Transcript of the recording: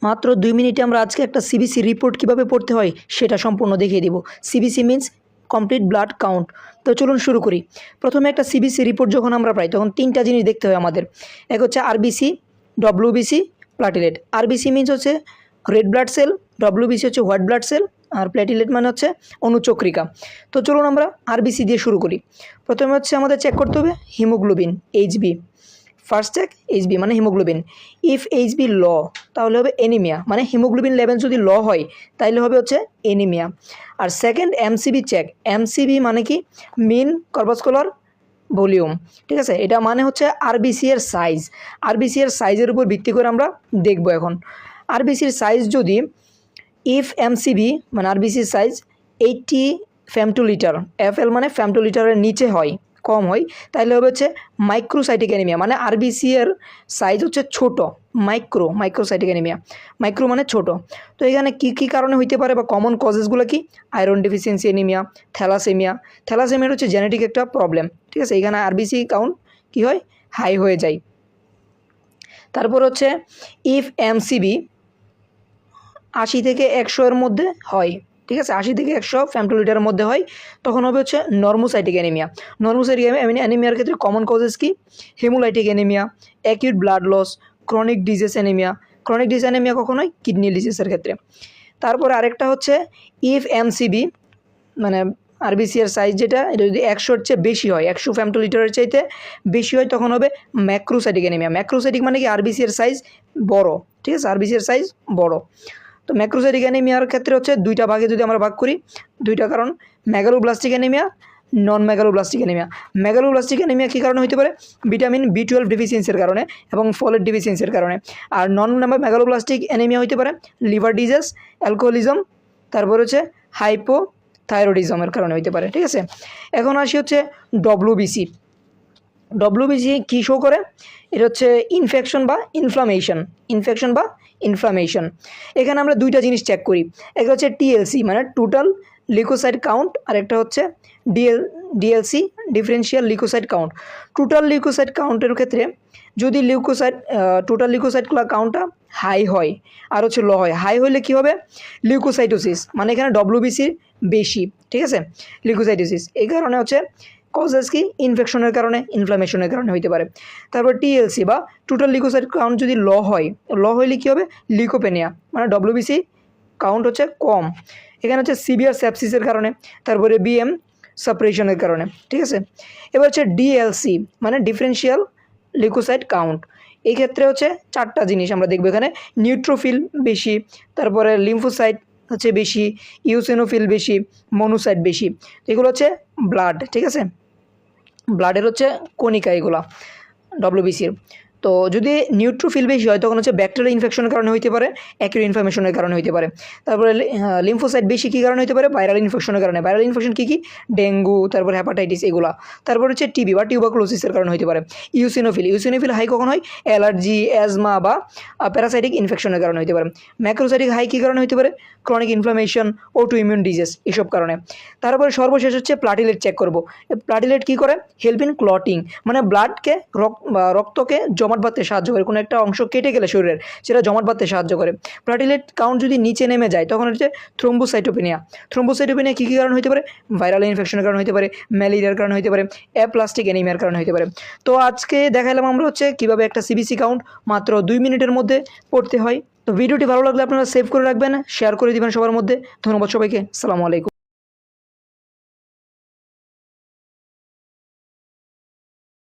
মাত্র 2 মিনিটে আমরা আজকে একটা সিবিসি রিপোর্ট কিভাবে পড়তে হয় সেটা সম্পূর্ণ দেখিয়ে দিব। CBC means complete blood count. তো চলুন শুরু করি। প্রথমে একটা সিবিসি রিপোর্ট যখন আমরা পাই তখন 3টা জিনিস দেখতে হয় আমাদের। এক হচ্ছে RBC, WBC, platelet. RBC means হচ্ছে রেড ব্লাড সেল, ডব্লিউবিসি হচ্ছে হোয়াইট ব্লাড সেল, আর প্লেটিলেট মানে হচ্ছে অনুচক্রিকা। তো চলুন আমরা আরবিসি দিয়ে শুরু করি। প্রথমে হচ্ছে আমাদের চেক করতে হবে haemoglobin, HB. First check HB মানে হিমোগ্লোবিন। ইফ এইচবি ল তাহলে হবে এনিমিয়া, মানে হিমোগ্লোবিন লেভেল যদি ল হয় তাহলে হবে হচ্ছে এনিমিয়া। আর সেকেন্ড এমসিবি চেক, এমসিবি মানে কি মিন কর্পাসকোলার ভলিউম, ঠিক আছে। এটা মানে হচ্ছে আরবিসি এর সাইজ। আরবিসি এর সাইজের উপর ভিত্তি করে আমরা দেখব এখন। আরবিসির সাইজ যদি ইফ এমসিবি মানে আরবিসির সাইজ 80 ফেমটোলিটার, এফএল মানে ফেমটোলিটারের নিচে হয়, কম হয়, তাহলে হবে হচ্ছে মাইক্রোসাইটিক অ্যানিমিয়া, মানে আরবিসি এর সাইজ হচ্ছে ছোট, মাইক্রোসাইটিক অ্যানিমিয়া। মাইক্রো মানে ছোট। তো এখানে কী কী কারণে হইতে পারে বা কমন কজেসগুলো কি? আয়রন ডেফিসিয়েন্সি অ্যানিমিয়া, থ্যালাসেমিয়া হচ্ছে জেনেটিক একটা প্রবলেম, ঠিক আছে। এখানে আরবিসি কাউন্ট কী হয়, হাই হয়ে যায়। তারপর হচ্ছে ইফ এমসিবি 80 থেকে 100 এর মধ্যে হয়, ঠিক আছে, 80 থেকে 100 ফেমটোলিটারের মধ্যে হয়, তখন হবে হচ্ছে নর্মোসাইটিক অ্যানিমিয়া। নর্মোসাইটিক অ্যানিমিয়ার ক্ষেত্রে কমন কজেস কি? Haemolytic anaemia, acute blood loss, chronic disease anaemia. Chronic disease anaemia কখন হয়? কিডনি ডিজিজের ক্ষেত্রে। তারপর আরেকটা হচ্ছে ইফ এমসিবি মানে আরবিসি এর সাইজ যেটা, এটা যদি 100-র চেয়ে বেশি হয়, 100 ফেমটোলিটারের চাইতে বেশি হয়, তখন হবে ম্যাক্রোসাইটিক অ্যানিমিয়া। ম্যাক্রোসাইটিক মানে কি আরবিসি এর সাইজ বড়, ঠিক আছে, আরবিসি এর সাইজ বড়। তো ম্যাক্রোসাইটিক অ্যানিমিয়ার ক্ষেত্রে হচ্ছে দুইটা ভাগে যদি আমরা ভাগ করি, দুইটা কারণ, মেগালোব্লাস্টিক অ্যানিমিয়া, নন মেগালোব্লাস্টিক অ্যানিমিয়া। মেগালোব্লাস্টিক অ্যানিমিয়া কী কারণে হতে পারে? ভিটামিন বি12 ডেফিসিয়েন্সির কারণে এবং ফলেট ডেফিসিয়েন্সির কারণে। আর নন মেগালোব্লাস্টিক অ্যানিমিয়া হতে পারে লিভার ডিজিজ, অ্যালকোহলিজম, তারপর হচ্ছে হাইপোথাইরয়েডিজমের কারণে হতে পারে, ঠিক আছে। এখন আসি হচ্ছে ডব্লিউবিসি। ডব্লিউবিসি কী শো করে? এটা হচ্ছে ইনফেকশন বা ইনফ্লামেশন। এখানে আমরা দুইটা জিনিস চেক করি। একটা হচ্ছে টিএলসি মানে টোটাল লিউকোসাইট কাউন্ট, আর একটা হচ্ছে DLC differential leukocyte count. Total leukocyte কাউন্টের ক্ষেত্রে যদি টোটাল লিউকোসাইট কাউন্টটা হাই হয় আর হচ্ছে লো হয়, হাই হলে কী হবে? লিউকোসাইটোসিস, মানে এখানে ডব্লিউবিসির বেশি, ঠিক আছে, লিউকোসাইটোসিস। এই কারণে হচ্ছে কজেস কি? ইনফেকশনের কারণে, ইনফ্লামেশনের কারণে হইতে পারে। তারপর টিএলসি বা টোটাল লিউকোসাইট কাউন্ট যদি লো হইলে কী হবে? লিউকোপেনিয়া, মানে ডব্লিউবিসি কাউন্ট হচ্ছে কম। এখানে হচ্ছে সিভিয়ার সেপসিসের কারণে, তারপরে বিএম সাপ্রেশনের কারণে, ঠিক আছে। এবার হচ্ছে ডিএলসি মানে ডিফারেন্সিয়াল লিউকোসাইট কাউন্ট। এই ক্ষেত্রে হচ্ছে 4টা জিনিস আমরা দেখব এখানে। নিউট্রোফিল বেশি, তারপরে লিম্ফোসাইট হচ্ছে বেশি, ইউসিনোফিল বেশি, মনোসাইট বেশি। এগুলো হচ্ছে ব্লাড, ঠিক আছে, ব্লাডের হচ্ছে কণিকা এগুলা ডব্লিউবিসির। তো যদি নিউট্রোফিল বেশি হয় তখন হচ্ছে ব্যাকটেরিয়াল ইনফেকশনের কারণে হইতে পারে, অ্যাকিউট ইনফ্লামেশনের কারণে হইতে পারে। তারপরে লিম্ফোসাইট বেশি কী কারণে হতে পারে? ভাইরাল ইনফেকশনের কারণে। ভাইরাল ইনফেকশন কী? ডেঙ্গু, তারপর হ্যাপাটাইটিস এগুলা। তারপর হচ্ছে টিবি বা টিউবারকুলোসিসের কারণে হতে পারে। ইউসিনোফিল হাই কখন হয়? অ্যালার্জি, অ্যাজমা বা প্যারাসাইটিক ইনফেকশনের কারণে হতে পারে। ম্যাক্রোসাইটিক হাই কী কারণে হতে পারে? Chronic inflammation, auto immune disease, এসব কারণে। তারপরে সর্বশেষ হচ্ছে প্লাটিলেট চেক করব। প্লাটিলেট কী করে? হেল্প ইন ক্লটিং, মানে ব্লাডকে রক্তকে জমাট বাঁধতে সাহায্য করে। কোনো একটা অংশ কেটে গেলে শরীরের, সেটা জমাট বাঁধতে সাহায্য করে। প্লাটিলেট কাউন্ট যদি নিচে নেমে যায় তখন হচ্ছে থ্রোম্বোসাইটোপেনিয়া। কী কী কারণে হতে পারে? ভাইরাল ইনফেকশনের কারণে হতে পারে, ম্যালেরিয়ার কারণে হতে পারে, অ্যাপ্লাস্টিক অ্যানিমিয়ার কারণে হতে পারে। তো আজকে দেখালাম আমরা হচ্ছে কীভাবে একটা সিবিসি কাউন্ট মাত্র 2 মিনিটের মধ্যে পড়তে হয়। তো ভিডিওটি ভালো লাগলে আপনারা সেভ করে রাখবেন, শেয়ার করে দিবেন সবার মধ্যে। ধন্যবাদ সবাইকে, আসসালামু আলাইকুম।